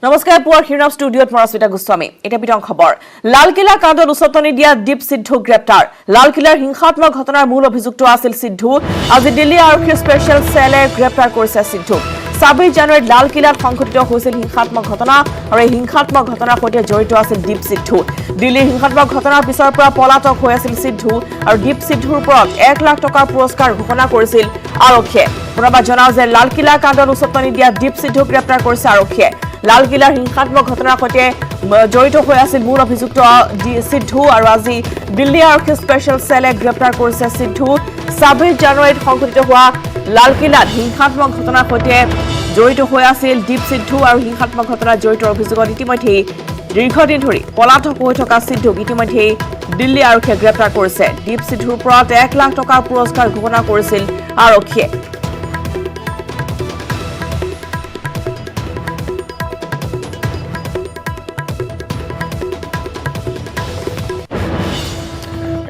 নমস্কাৰ পুৱাৰ শিৰোনাম ষ্টুডিঅ'ত মৰাস্মিতা গোস্বামী এটা বিতং খবৰ লালকিল্লা কাণ্ডত উচতনি দিয়া দীপ সিদ্ধু গ্ৰেপ্তাৰ লালকিল্লাৰ হিংসাত্মক ঘটনাৰ মূল অভিযুক্ত আছিল সিদ্ধু আজি দিল্লী আৰক্ষীৰ স্পেশাল সেলে গ্ৰেপ্তাৰ কৰিছে সিদ্ধু 26 জানুৱাৰীত লালকিল্লাত সংঘটিত হৈছিল হিংসাত্মক ঘটনা আৰু এই হিংসাত্মক ঘটনাৰ সৈতে জড়িত আছিল দীপ সিদ্ধু দিল্লীৰ হিংসাত্মক ঘটনাৰ পিছৰ পৰা পলাতক হৈ আছিল সিদ্ধু আৰু দীপ সিদ্ধুৰ ওপৰত 1 লাখ টকাৰ পুৰস্কাৰ ঘোষণা কৰিছিল আৰক্ষীয়ে পুনৰবাৰ জনাও যে লালকিল্লা কাণ্ডত উচতনি দিয়া দীপ সিদ্ধুক গ্ৰেপ্তাৰ কৰিছে আৰক্ষীয়ে লালকিল্লাৰ হিংসাত্মক ঘটনাৰ সৈতে জড়িত হৈ আছিল মূল অভিযুক্ত সিদ্ধু আৰু আজি দিল্লী আৰক্ষী স্পেশাল সেলে গ্ৰেপ্তাৰ কৰিছে সিদ্ধু 26 জানুৱাৰীত সংঘটিত হোৱা লালকিল্লাত হিংসাত্মক ঘটনাৰ সৈতে জড়িত হৈ আছিল দীপ সিদ্ধু আৰু হিংসাত্মক ঘটনাত জড়িত অভিযোগত ইতিমধ্যে দীৰ্ঘদিন ধৰি পলাতক হৈ থকা সিদ্ধুক ইতিমধ্যে দিল্লী আৰক্ষীয়ে গ্ৰেপ্তাৰ কৰিছে দীপ সিদ্ধুৰ ওপৰত 1 লাখ টকাৰ পুৰস্কাৰ ঘোষণা কৰিছিল আৰক্ষীয়ে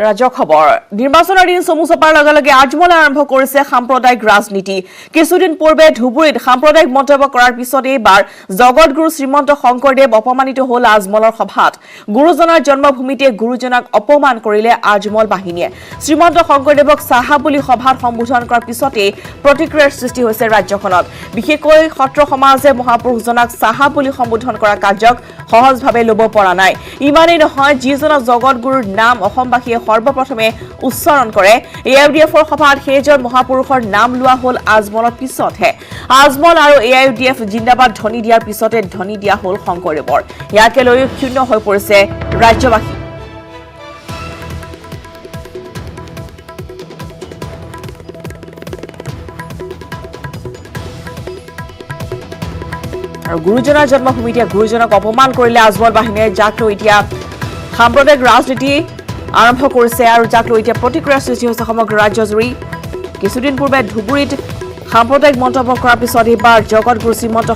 ৰাজ্য খবৰ নিৰ্বাচনৰ দিন চমু চপাৰ লগে লগে আজমল আৰম্ভ কৰিছে সাম্প্ৰদায়িক ৰাজনীতি কিছুদিন পূৰ্বে ধুবুৰীত সাম্প্ৰদায়িক মন্তব্য কৰাৰ পিছত এইবাৰ জগতগুৰু শ্ৰীমন্ত শংকৰদেৱ অপমানিত হ'ল আজমলৰ সভাত গুৰুজনাৰ জন্মভূমিতে গুৰুজনাক অপমান কৰিলে আজমল বাহিনীয়ে শ্ৰীমন্ত শংকৰদেৱক সাহা বুলি সভাত সম্বোধন কৰাৰ পিছতে প্ৰতিক্ৰিয়াৰ সৃষ্টি হৈছে ৰাজ্যখনত বিশেষকৈ সত্ৰ সমাজে মহাপুৰুষজনাক সাহা বুলি সম্বোধন কৰা কাৰ্যক সহজভাৱে ল'ব পৰা নাই ইমানেই নহয় যিজনা জগতগুৰুৰ নাম অসমবাসীয়ে সৰ্বপ্ৰথমে উচ্চাৰণ কৰে এআইইউডিএফৰ সভাত সেইজন মহাপুৰুষৰ নাম লোৱা হ'ল আজমলৰ পিছতহে আজমল আৰু এআইইউডিএফ জিন্দাবাদ ধ্বনি দিয়াৰ পিছতে ধ্বনি দিয়া হ'ল শংকৰদেৱৰ ইয়াকে লৈ ক্ষুণ্ণ হৈ পৰিছে ৰাজ্যবাসী আৰু গুৰুজনাৰ জন্মভূমিতে গুৰুজনক অপমান কৰিলে আজমল বাহিনীয়ে যাক লৈ এতিয়া সাম্প্ৰদায়িক ৰাজনীতি আৰম্ভ কৰিছে আৰু যাক লৈ এতিয়া প্ৰতিক্ৰিয়াৰ সৃষ্টি হৈছে সমগ্ৰ ৰাজ্যজুৰি কিছুদিন পূৰ্বে ধুবুৰীত সাম্প্ৰদায়িক মন্তব্য কৰাৰ পিছত এইবাৰ জগতগুৰু শ্ৰীমন্ত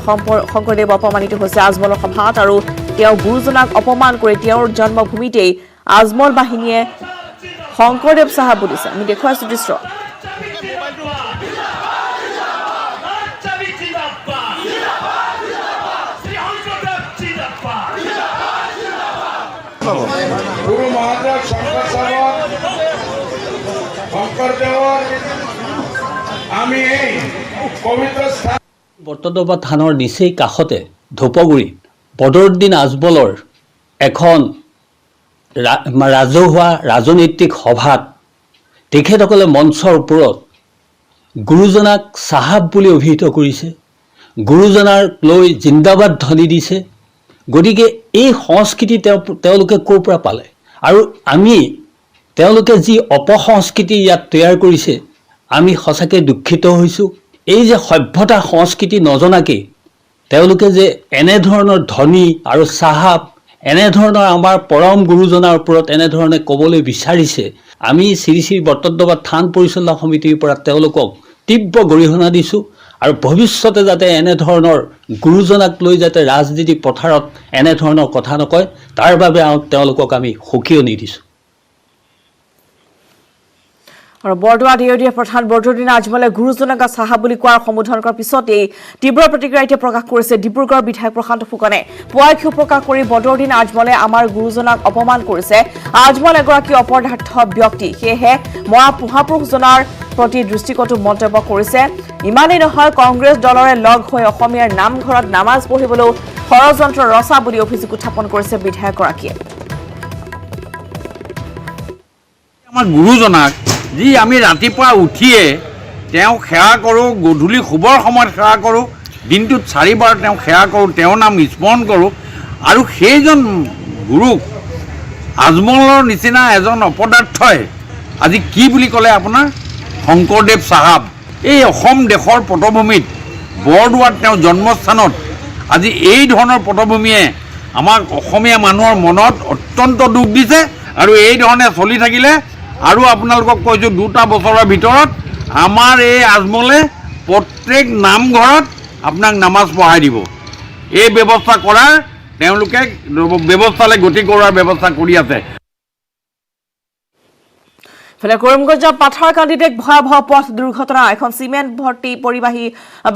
শংকৰদেৱ অপমানিত হৈছে আজমলৰ সভাত আৰু তেওঁ গুৰুজনাক অপমান কৰি তেওঁৰ জন্মভূমিতেই আজমল বাহিনীয়ে শংকৰদেৱ সাহা বুলিছে আমি দেখুৱাইছো দৃশ্য গুৰু মহাদেব শংকৰদেৱৰ আমি এই পবিত্ৰ স্থান বৰ্তদবা থানৰ নিচেই কাষতে ধূপগুৰিত বদৰুদ্দিন আজমলৰ এখন ৰাজহুৱা ৰাজনৈতিক সভাত তেখেতসকলে মঞ্চৰ ওপৰত গুৰুজনাক চাহাব বুলি অভিহিত কৰিছে গুৰুজনাক লৈ জিন্দাবাদ ধ্বনি দিছে গতিকে এই সংস্কৃতি তেওঁলোকে ক'ৰ পৰা পালে আৰু আমি তেওঁলোকে যি অপসংস্কৃতি ইয়াত তৈয়াৰ কৰিছে আমি সঁচাকৈ দুখিত হৈছোঁ এই যে সভ্যতা সংস্কৃতি নজনাকৈ তেওঁলোকে যে এনেধৰণৰ ধ্বনি আৰু চাহাব এনেধৰণৰ আমাৰ পৰম গুৰুজনাৰ ওপৰত এনেধৰণে ক'বলৈ বিচাৰিছে আমি শ্ৰী শ্ৰী বৰ্তদবা থান পৰিচালনা সমিতিৰ পৰা তেওঁলোকক তীব্ৰ গৰিহণা দিছোঁ আৰু ভৱিষ্যতে যাতে এনেধৰণৰ গুৰুজনাক লৈ যাতে ৰাজনীতি পথাৰত এনেধৰণৰ কথা নকয় তাৰ বাবে তেওঁলোকক আমি সকিয়নি দিছোঁ আৰু বৰদোৱাত এআইইউডিএফ প্ৰধান বদৰুদ্দিন আজমলে গুৰুজনাক সাহা বুলি কোৱাৰ সম্বোধন কৰাৰ পিছতেই তীব্ৰ প্ৰতিক্ৰিয়া এতিয়া প্ৰকাশ কৰিছে ডিব্ৰুগড় বিধায়ক প্ৰশান্ত ফুকনে পুৱাই ক্ষোভ প্ৰকাশ কৰি বদৰুদ্দিন আজমলে আমাৰ গুৰুজনাক অপমান কৰিছে আজমল এগৰাকী অপদাৰ্থ ব্যক্তি সেয়েহে মহাপুৰুষজনাৰ প্ৰতি দৃষ্টিকটু মন্তব্য কৰিছে ইমানেই নহয় কংগ্ৰেছ দলৰে লগ হৈ অসমীয়াৰ নামঘৰত নামাজ পঢ়িবলৈ ষড়যন্ত্ৰ ৰচা বুলি অভিযোগ উত্থাপন কৰিছে বিধায়কগৰাকীয়ে আমাৰ গুৰুজনাক যি আমি ৰাতিপুৱা উঠিয়ে তেওঁক সেৱা কৰোঁ গধূলি শুবৰ সময়ত সেৱা কৰোঁ দিনটোত 4 বাৰ তেওঁক সেৱা কৰোঁ তেওঁৰ নাম স্মৰণ কৰোঁ আৰু সেইজন গুৰুক আজমলৰ নিচিনা এজন অপদাৰ্থই আজি কি বুলি ক'লে আপোনাৰ শংকৰদেৱ চাহাব এই অসম দেশৰ পটভূমিত বৰদোৱাত তেওঁৰ জন্মস্থানত আজি এই ধৰণৰ পটভূমিয়ে আমাক অসমীয়া মানুহৰ মনত অত্যন্ত দুখ দিছে আৰু এই ধৰণে চলি থাকিলে আৰু আপোনালোকক কৈছোঁ 2টা বছৰৰ ভিতৰত আমাৰ এই আজমলে প্ৰত্যেক নামঘৰত আপোনাক নামাজ পঢ়াই দিব এই ব্যৱস্থা কৰাৰ তেওঁলোকে ব্যৱস্থালৈ গতি কৰাৰ ব্যৱস্থা কৰি আছে ফলে কৰিমগঞ্জৰ পাথাৰকান্দিত এক ভয়াবহ পথ দুৰ্ঘটনা এখন চিমেণ্ট ভৰ্তি পৰিবাহী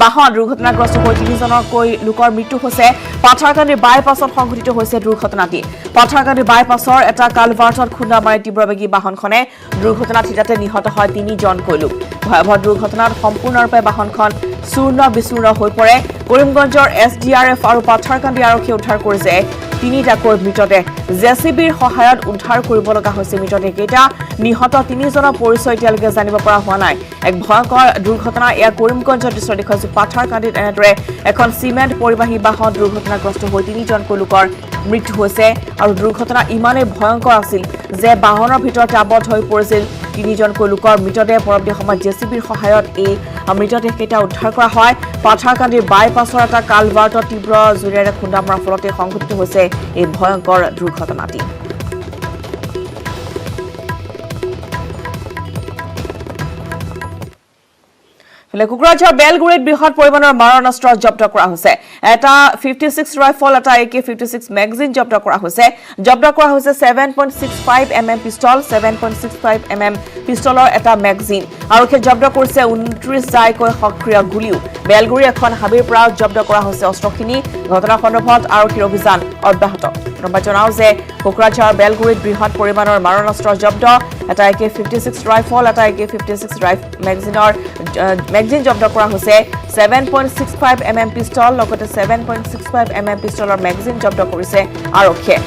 বাহন দুৰ্ঘটনাগ্ৰস্ত হৈ 3জনকৈ লোকৰ মৃত্যু হৈছে পাথাৰকান্দিৰ বাইপাছত সংঘটিত হৈছে দুৰ্ঘটনাটি পাথাৰকান্দিৰ বাইপাছৰ এটা কালভাৰ্টত খুন্দা মাৰি তীব্ৰবেগী বাহনখনে দুৰ্ঘটনাত হিতাতে নিহত হয় 3জনকৈ লোক ভয়াবহ দুৰ্ঘটনাত সম্পূৰ্ণৰূপে বাহনখন চূৰ্ণ বিচূৰ্ণ হৈ পৰে কৰিমগঞ্জৰ SDRF আৰু পাথাৰকান্দি আৰক্ষীয়ে উদ্ধাৰ কৰিছে 3টাকৈ মৃতদেহ জেচিবিৰ সহায়ত উদ্ধাৰ কৰিব লগা হৈছে মৃতদেহকেইটা নিহত 3জনৰ পৰিচয় এতিয়ালৈকে জানিব পৰা হোৱা নাই এক ভয়ংকৰ দুৰ্ঘটনা এয়া কৰিমগঞ্জৰ দৃশ্য দেখুৱাইছো পাথাৰকান্দিত এনেদৰে এখন চিমেণ্ট পৰিবাহী বাহন দুৰ্ঘটনাগ্ৰস্ত হৈ 3জনকৈ লোকৰ মৃত্যু হৈছে আৰু দুৰ্ঘটনা ইমানেই ভয়ংকৰ আছিল যে বাহনৰ ভিতৰত আবদ্ধ হৈ পৰিছিল 3জনকৈ লোকৰ মৃতদেহ পৰৱৰ্তী সময়ত জেচিবিৰ সহায়ত এই মৃতদেহকেইটা উদ্ধাৰ কৰা হয় পাথাৰকান্দিৰ বাইপাছৰ এটা কালভাৰ্টত তীব্ৰ জোৰেৰে খুন্দা মৰাৰ ফলতে সংঘটিত হৈছে এই ভয়ংকৰ দুৰ্ঘটনাটি কোকৰাঝাৰ বেলগুৰিত বৃহৎ পৰিমাণৰ মাৰণাস্ত্ৰ জব্দ কৰা হৈছে এটা 56 ৰাইফল এটা AK-56 মেগাজিন জব্দ কৰা হৈছে 7.65 mm পিস্তল 7.65 mm পিস্তলৰ এটা মেগাজিন আৰক্ষীয়ে জব্দ কৰিছে 29 জাইকৈ সক্ৰিয় গুলিও বেলগুৰি এখন হাবিৰ পৰা জব্দ কৰা হৈছে অস্ত্ৰখিনি ঘটনা সন্দৰ্ভত আৰক্ষীৰ অভিযান অব্যাহত জনাও যে কোকৰাঝাৰ বেলগুৰিত বৃহৎ পৰিমাণৰ মাৰণাস্ত্ৰ জব্দ এটা AK-56 ৰাইফল এটা AK-56 মেগাজিন জব্দ কৰা হৈছে 7.65 mm পিস্তল লগতে 7.65 mm পিস্তলৰ মেগাজিন জব্দ কৰিছে আৰক্ষীয়ে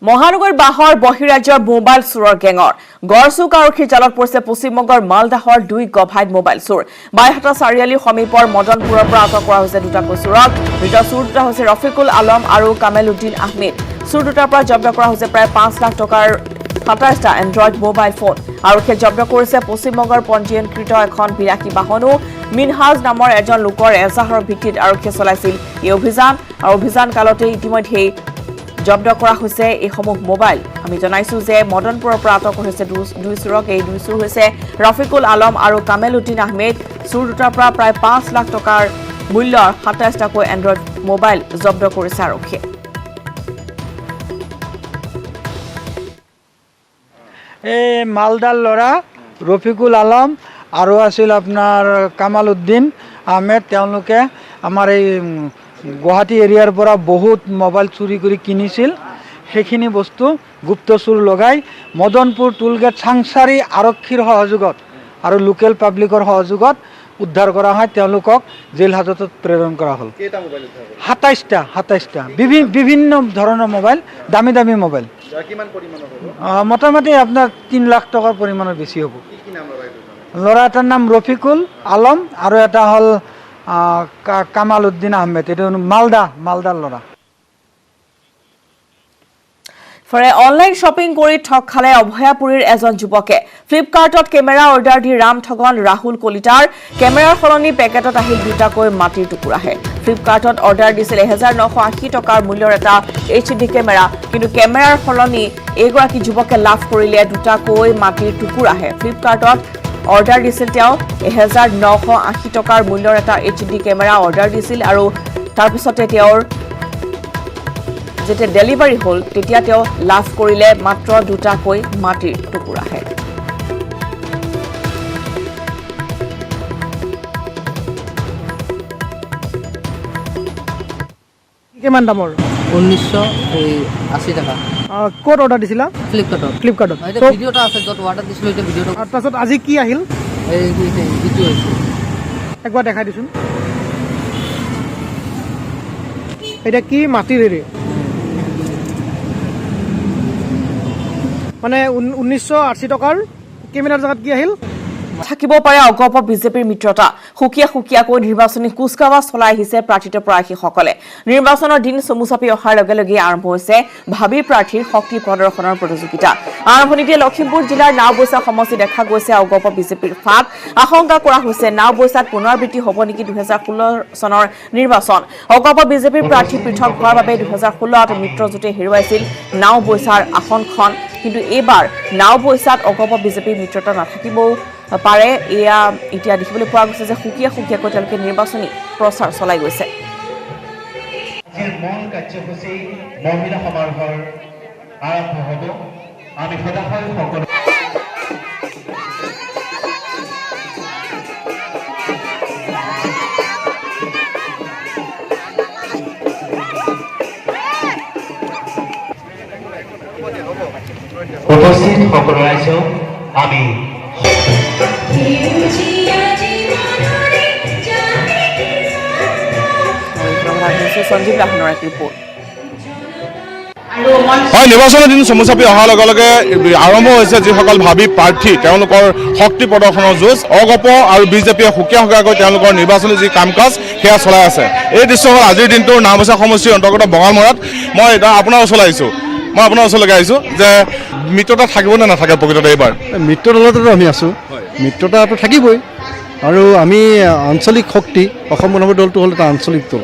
মহানগৰ বাহৰ বহিৰাজ্যৰ মোবাইল চোৰৰ গেঙৰ গড়চুক আৰক্ষীৰ জালত পৰিছে পশ্চিমবংগৰ মালদাহৰ 2 গভাইড মোবাইল চোৰ বাইহাটা চাৰিআলিৰ সমীপৰ মদনপুৰৰ পৰা আটক কৰা হৈছে দুটাকৈ চোৰক ধৃত চোৰ দুটা হৈছে ৰফিকুল আলম আৰু কামেলউদ্দিন আহমেদ চোৰ দুটাৰ পৰা জব্দ কৰা হৈছে প্ৰায় 5 লাখ টকাৰ 27টা এণ্ড্ৰইড মোবাইল ফোন আৰক্ষীয়ে জব্দ কৰিছে পশ্চিমবংগৰ পঞ্জীয়নকৃত এখন বিৰাকী বাহনো মিনহাজ নামৰ এজন লোকৰ এজাহাৰৰ ভিত্তিত আৰক্ষীয়ে চলাইছিল এই অভিযান কালতে ইতিমধ্যে জব্দ কৰা হৈছে এই সমূহ মোবাইল আমি জনাইছো যে মদনপুৰৰ পৰা আটক হৈছে দুই চোৰক এই দুই চোৰ হৈছে ৰফিকুল আলম আৰু কামেলউদ্দিন আহমেদ চোৰ দুটাৰ পৰা প্ৰায় 5 লাখ টকাৰ মূল্যৰ 27টাকৈ এণ্ড্ৰইড মোবাইল জব্দ কৰিছে আৰক্ষীয়ে এই মালদাৰ ল'ৰা ৰফিকুল আলম আৰু আছিল আপোনাৰ কামালউদ্দিন আহমেদ তেওঁলোকে আমাৰ এই গুৱাহাটী এৰিয়াৰ পৰা বহুত মোবাইল চুৰি কৰি কিনিছিল সেইখিনি বস্তু গুপ্ত চুৰ লগাই মদনপুৰ টুলগেট চাংচাৰী আৰক্ষীৰ সহযোগত আৰু লোকেল পাব্লিকৰ সহযোগত উদ্ধাৰ কৰা হয় তেওঁলোকক জেল হাজতত প্ৰেৰণ কৰা হ'ল কেইটা মোবাইল উদ্ধাৰ হ'ল 27টা বিভিন্ন ধৰণৰ মোবাইল দামী মোবাইল কিমান পৰিমাণৰ হ'ব মোটামুটি আপোনাৰ 3 লাখ টকাৰ পৰিমাণৰ বেছি হ'ব কি নাম ল'ৰা এটাৰ নাম ৰফিকুল আলম আৰু এটা হ'ল কামালউদ্দিন আহমেদ এটা মালদাৰ ল'ৰা ফৰে অনলাইন শ্বপিং কৰি ঠগ খালে অভয়াপুৰীৰ এজন যুৱকে ফ্লিপকাৰ্টত কেমেৰা অৰ্ডাৰ দি ৰাম ঠগন ৰাহুল কলিতাৰ কেমেৰাৰ সলনি পেকেটত আহিল দুটাকৈ মাটিৰ টুকুৰাহে ফ্লিপকাৰ্টত অৰ্ডাৰ দিছিল 1980 টকাৰ মূল্যৰ এটা HD কেমেৰা কিন্তু কেমেৰাৰ সলনি এগৰাকী যুৱকে লাভ কৰিলে দুটাকৈ মাটিৰ টুকুৰাহে ফ্লিপকাৰ্টত অৰ্ডাৰ দিছিল তেওঁ 1980 টকাৰ মূল্যৰ এটা HD কেমেৰা অৰ্ডাৰ দিছিল আৰু তাৰ পিছতে তেওঁৰ যেতিয়া ডেলিভাৰী হ'ল তেতিয়া তেওঁ লাভ কৰিলে মাত্ৰ দুটাকৈ মাটিৰ টুকুৰাহে কিমান দামৰ 1980 টাকা ক'ত অৰ্ডাৰ দিছিলা ফ্লিপকাৰ্টত ভিডিঅ'টা আছে য'ত অৰ্ডাৰ দিছিলোঁ এতিয়া ভিডিঅ'টো তাৰপাছত আজি কি আহিল ভিডিঅ' হৈছে একবাৰ দেখাই দিছোন এটা কি মাটিৰ হেৰি মানে 1980 টকাৰ কেমেৰাৰ জেগাত কি আহিল থাকিব পাৰে অগপ বিজেপিৰ মিত্ৰতা সুকীয়াকৈ নিৰ্বাচনী কুচকাৱাজ চলাই আহিছে প্ৰাৰ্থিত প্ৰাৰ্থীসকলে নিৰ্বাচনৰ দিন চমুচাপি অহাৰ লগে লগে আৰম্ভ হৈছে ভাবি প্ৰাৰ্থীৰ শক্তি প্ৰদৰ্শনৰ প্ৰতিযোগিতা আৰম্ভণিতে লখিমপুৰ জিলাৰ নাওবৈচা সমষ্টি দেখা গৈছে অগপ বিজেপিৰ ফাট আশংকা কৰা হৈছে নাওবৈচাত পুনৰাবৃত্তি হ'ব নেকি 2016 চনৰ নিৰ্বাচন অগপ বিজেপিৰ প্ৰাৰ্থী পৃথক হোৱাৰ বাবে 2016ত মিত্ৰজোঁটে হেৰুৱাইছিল নাওবৈচাৰ আসনখন কিন্তু এইবাৰ নাওবৈচাত অগপ বিজেপিৰ মিত্ৰতা নাথাকিবও পাৰে এয়া এতিয়া দেখিবলৈ পোৱা গৈছে যে সুকীয়াকৈ তেওঁলোকে নিৰ্বাচনী প্ৰচাৰ চলাই গৈছে আজিৰ মূল কাৰ্যসূচী মহিলা সমাৰোহৰ আৰম্ভ হ'ব আমি সদায় সকলো উপস্থিত সকলো ৰাইজক আমি সঞ্জীৱ লাহনৰ এক ৰিপৰ্ট হয় নিৰ্বাচনৰ দিন চমু চাপি অহাৰ লগে লগে আৰম্ভ হৈছে যিসকল ভাবি প্ৰাৰ্থী তেওঁলোকৰ শক্তি প্ৰদৰ্শনৰ যুঁজ অগপ আৰু বিজেপিয়ে সুকীয়াকৈ তেওঁলোকৰ নিৰ্বাচনী যি কাম কাজ সেয়া চলাই আছে এই দৃশ্য হ'ল আজিৰ দিনটোৰ নাওবৈচা সমষ্টিৰ অন্তৰ্গত বঙালমৰাত মই আপোনাৰ ওচৰলৈ আহিছোঁ যে মিত্ৰতা থাকিব নে নাথাকে প্ৰকৃততে এইবাৰ মিত্ৰতাতো আমি আছোঁ মিত্ৰতাটো থাকিবই আৰু আমি আঞ্চলিক শক্তি অসম গণ পৰিষদ দলটো হ'ল এটা আঞ্চলিক দল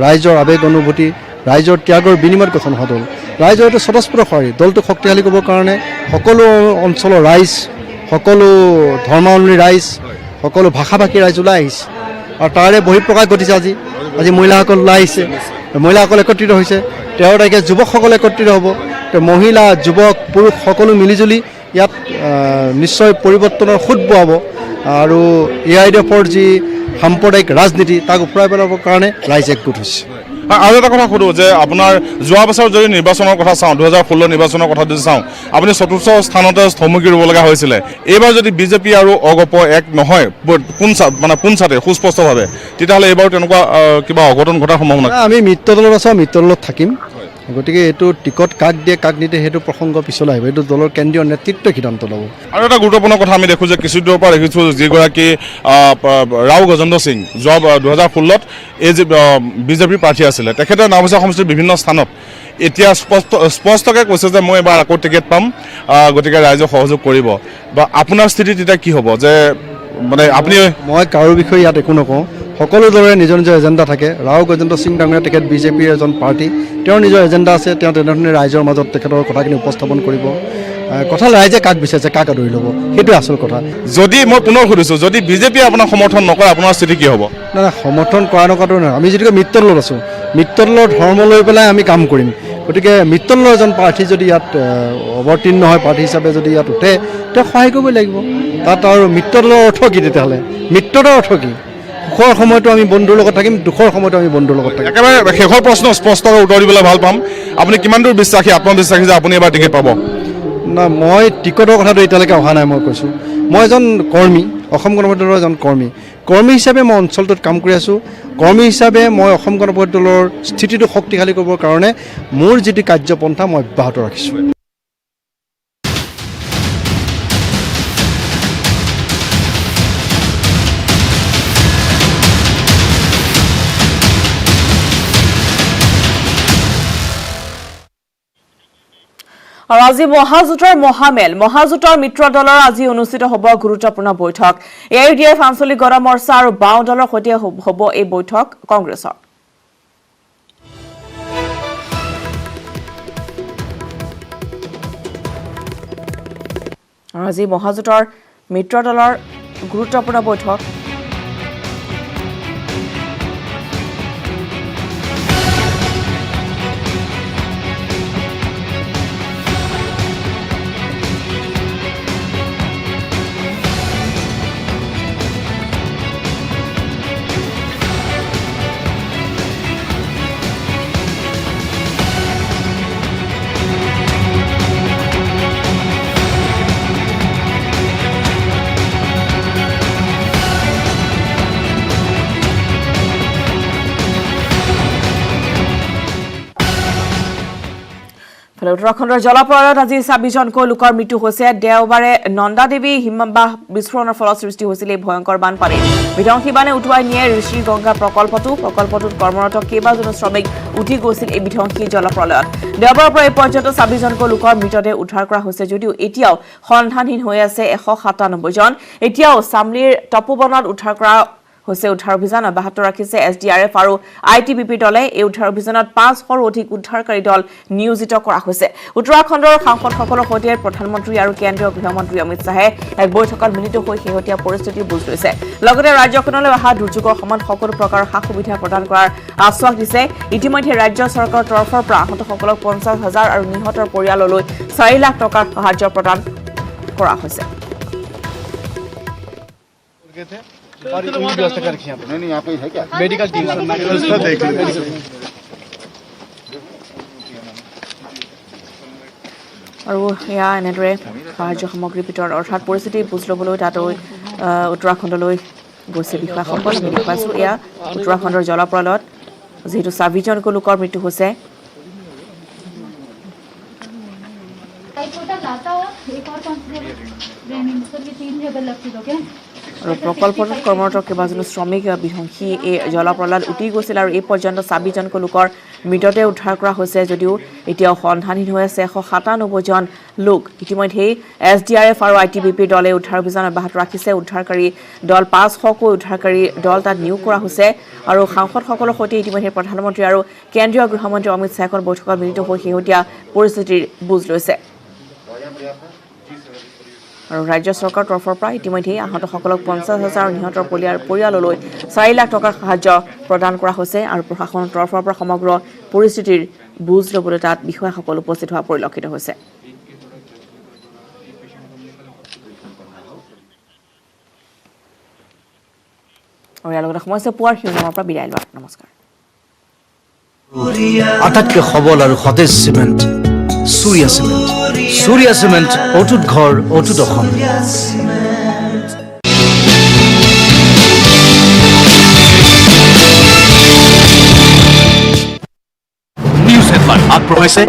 ৰাইজৰ আৱেগ অনুভূতি ৰাইজৰ ত্যাগৰ বিনিময়ত গঠন হোৱা দল ৰাইজৰ এইটো স্বতঃস্ফূৰ্ত সঁহাৰি দলটোক শক্তিশালী কৰিবৰ কাৰণে সকলো অঞ্চলৰ ৰাইজ সকলো ধৰ্মাৱলম্বী ৰাইজ সকলো ভাষা ভাষী ৰাইজ ওলাই আহিছে আৰু তাৰে বহিঃপ্ৰকাশ ঘটিছে আজি মহিলাসকল ওলাই আহিছে মহিলাসকল একত্ৰিত হৈছে 13 তাৰিখে যুৱকসকল একত্ৰিত হ'ব মহিলা যুৱক পুৰুষ সকলো মিলিজুলি ইয়াত নিশ্চয় পৰিৱৰ্তনৰ সুত বোৱাব আৰু AIDFৰ যি সাম্প্ৰদায়িক ৰাজনীতি তাক উফৰাই পেলাবৰ কাৰণে ৰাইজ একগোট হৈছে আৰু এটা কথা সুধো যে আপোনাৰ যোৱা বছৰ যদি নিৰ্বাচনৰ কথা চাওঁ 2016 নিৰ্বাচনৰ কথা যদি চাওঁ আপুনি চতুৰ্থ স্থানতে থমকি ৰ'ব লগা হৈছিলে এইবাৰ যদি বিজেপি আৰু অগপ এক নহয় পোনছাতে সুস্পষ্টভাৱে তেতিয়াহ'লে এইবাৰ তেনেকুৱা কিবা অঘটন ঘটাৰ সম্ভাৱনা আমি মিত্ৰদলত আছোঁ মিত্ৰদলত থাকিম গতিকে এইটো টিকট কাক দিয়ে কাক নিদিয়ে সেইটো প্ৰসংগ পিছলৈ আহিব এইটো দলৰ কেন্দ্ৰীয় নেতৃত্বই সিদ্ধান্ত ল'ব আৰু এটা গুৰুত্বপূৰ্ণ কথা আমি দেখোঁ যে কিছু দূৰৰ পৰা দেখিছোঁ যিগৰাকী ৰাও গজেন্দ্ৰ সিং যোৱা 2016ত এই যি বিজেপিৰ প্ৰাৰ্থী আছিলে তেখেতে নাওবৈচা সমষ্টিৰ বিভিন্ন স্থানত এতিয়া স্পষ্টকৈ কৈছে যে মই এবাৰ আকৌ টিকেট পাম গতিকে ৰাইজক সহযোগ কৰিব বা আপোনাৰ স্থিতি তেতিয়া কি হ'ব যে মানে আপুনি মই কাৰো বিষয়ে ইয়াত একো নকওঁ সকলো দলৰে নিজৰ নিজৰ এজেণ্ডা থাকে ৰাও গজেন্দ্ৰ সিং ডাঙৰীয়া তেখেত বিজেপিৰ এজন পাৰ্টি তেওঁৰ নিজৰ এজেণ্ডা আছে তেওঁ তেনেধৰণে ৰাইজৰ মাজত তেখেতৰ কথাখিনি উপস্থাপন কৰিব কথা ৰাইজে কাক বিচাৰিছে কাক আদৰি ল'ব সেইটোৱে আচল কথা যদি মই পুনৰ সুধিছোঁ যদি বিজেপিয়ে আপোনাক সমৰ্থন নকৰে আপোনাৰ স্থিতি কি হ'ব নাই সমৰ্থন কৰা নকৰাটো নহয় আমি যিটো মিত্ৰদলত আছোঁ মিত্ৰদলৰ ধৰ্ম লৈ পেলাই আমি কাম কৰিম গতিকে মিত্ৰদলৰ এজন প্ৰাৰ্থী যদি ইয়াত অৱতীৰ্ণ হয় প্ৰাৰ্থী হিচাপে যদি ইয়াত উঠে তেওঁ সহায় কৰিবই লাগিব তাত আৰু মিত্ৰদলৰ অৰ্থ কি তেতিয়াহ'লে মিত্ৰতাৰ অৰ্থ কি সুখৰ সময়তো আমি বন্ধুৰ লগত থাকিম দুখৰ সময়তো আমি বন্ধুৰ লগত থাকিম একেবাৰে শেষৰ প্ৰশ্ন স্পষ্টকৈ উত্তৰ দিবলৈ ভাল পাম আপুনি কিমান দূৰ বিশ্বাসী আত্মবিশ্বাসী যে আপুনি এবাৰ টিকেট পাব না মই টিকটৰ কথাটো এতিয়ালৈকে অহা নাই মই কৈছোঁ মই এজন কৰ্মী অসম গণ পৰিষদ দলৰ এজন কৰ্মী হিচাপে মই অঞ্চলটোত কাম কৰি আছোঁ কৰ্মী হিচাপে মই অসম গণ পৰিষদ দলৰ স্থিতিটো শক্তিশালী কৰিবৰ কাৰণে মোৰ যিটো কাৰ্যপন্থা মই অব্যাহত ৰাখিছোঁ আৰু আজি মহাজোঁটৰ মিত্ৰ দলৰ আজি অনুষ্ঠিত হ'ব গুৰুত্বপূৰ্ণ বৈঠক AIDF আঞ্চলিক গণ মৰ্চা আৰু বাওঁ দলৰ সৈতে হ'ব এই বৈঠক কংগ্ৰেছৰ আৰু আজি মহাজোঁটৰ মিত্ৰ দলৰ গুৰুত্বপূৰ্ণ বৈঠক উত্তৰাখণ্ডৰ জলপ্ৰলয়ত আজি 26জনকৈ লোকৰ মৃত্যু হৈছে দেওবাৰে নন্দাদেৱী হিমবাহ বিস্ফোৰণৰ ফলত সৃষ্টি হৈছিল এই ভয়ংকৰ বানপানী বিধ্বংসী বানে উটুৱাই নিয়ে ঋষি গংগা প্ৰকল্পটোত কৰ্মৰত কেইবাজনো শ্ৰমিক উঠি গৈছিল এই বিধ্বংসী জলপ্ৰলয়ত দেওবাৰৰ পৰা এই পৰ্যন্ত 26জনকৈ লোকৰ মৃতদেহ উদ্ধাৰ কৰা হৈছে যদিও এতিয়াও সন্ধানহীন হৈ আছে 197জন এতিয়াও চামলিৰ তপোবনত উদ্ধাৰ কৰা হৈছে উদ্ধাৰ অভিযান অব্যাহত ৰাখিছে SDRF আৰু ITBP দলে এই উদ্ধাৰ অভিযানত 500ৰো অধিক উদ্ধাৰকাৰী দল নিয়োজিত কৰা হৈছে উত্তৰাখণ্ডৰ সাংসদসকলৰ সৈতে প্ৰধানমন্ত্ৰী আৰু কেন্দ্ৰীয় গৃহমন্ত্ৰী অমিত শাহে এক বৈঠকত মিলিত হৈ শেহতীয়া পৰিস্থিতিৰ বুজ লৈছে লগতে ৰাজ্যখনলৈ অহা দুৰ্যোগৰ সময়ত সকলো প্ৰকাৰৰ সা-সুবিধা প্ৰদান কৰাৰ আশ্বাস দিছে ইতিমধ্যে ৰাজ্য চৰকাৰৰ তৰফৰ পৰা আহতসকলক 50,000 আৰু নিহতৰ পৰিয়াললৈ 4 লাখ টকাৰ সাহায্য প্ৰদান কৰা হৈছে और ये व्यवस्था कर रखी है नहीं यहाँ पे है क्या मेडिकल टीम देख আৰু এয়া এনেদৰে সাহায্য সামগ্ৰী ভিতৰত অৰ্থাৎ পৰিস্থিতি বুজ ল'বলৈ তাত উত্তৰাখণ্ডলৈ গৈছে বিষয়াসকল আমি দেখুৱাইছোঁ এয়া উত্তৰাখণ্ডৰ জলপ্ৰলয়ত যিহেতু 26জন লোকৰ মৃত্যু হৈছে আৰু প্ৰকল্পটোত কৰ্মৰত কেইবাজনো শ্ৰমিক বিধ্বংসী এই জলপ্ৰলয়ত উটি গৈছিল আৰু এই পৰ্যন্ত 26জন লোকৰ মৃতদেহ উদ্ধাৰ কৰা হৈছে যদিও এতিয়াও সন্ধানহীন হৈ আছে 197জন লোক ইতিমধ্যেই SDRF আৰু ITBP দলে উদ্ধাৰ অভিযান অব্যাহত ৰাখিছে উদ্ধাৰকাৰী দল 500কৈ উদ্ধাৰকাৰী দল তাত নিয়োগ কৰা হৈছে আৰু সাংসদসকলৰ সৈতে ইতিমধ্যে প্ৰধানমন্ত্ৰী আৰু কেন্দ্ৰীয় গৃহমন্ত্ৰী অমিত শ্বাহৰ বৈঠকত মিলিত হৈ শেহতীয়া পৰিস্থিতিৰ বুজ লৈছে আৰু ৰাজ্য চৰকাৰৰ তৰফৰ পৰা ইতিমধ্যে আহতসকলক 50,000 আৰু নিহতৰ পৰিয়াললৈ 4 লাখ টকাৰ সাহায্য প্ৰদান কৰা হৈছে আৰু প্ৰশাসনৰ তৰফৰ পৰা সমগ্ৰ পৰিস্থিতিৰ বুজ ল'বলৈ তাত বিষয়াসকল উপস্থিত হোৱা পৰিলক্ষিত হৈছে আৰু ইয়াৰ লগতে সমস্যা পোৱাৰ শিৰোনামৰ পৰা বিদায় লোৱা নমস্কাৰ আটাইতকৈ সবল আৰু সতেজ cement Surya Cement. Surya Cement, অটুট ঘৰ অটুট অসম নিউজ হেডলাইন আগবঢ়াইছে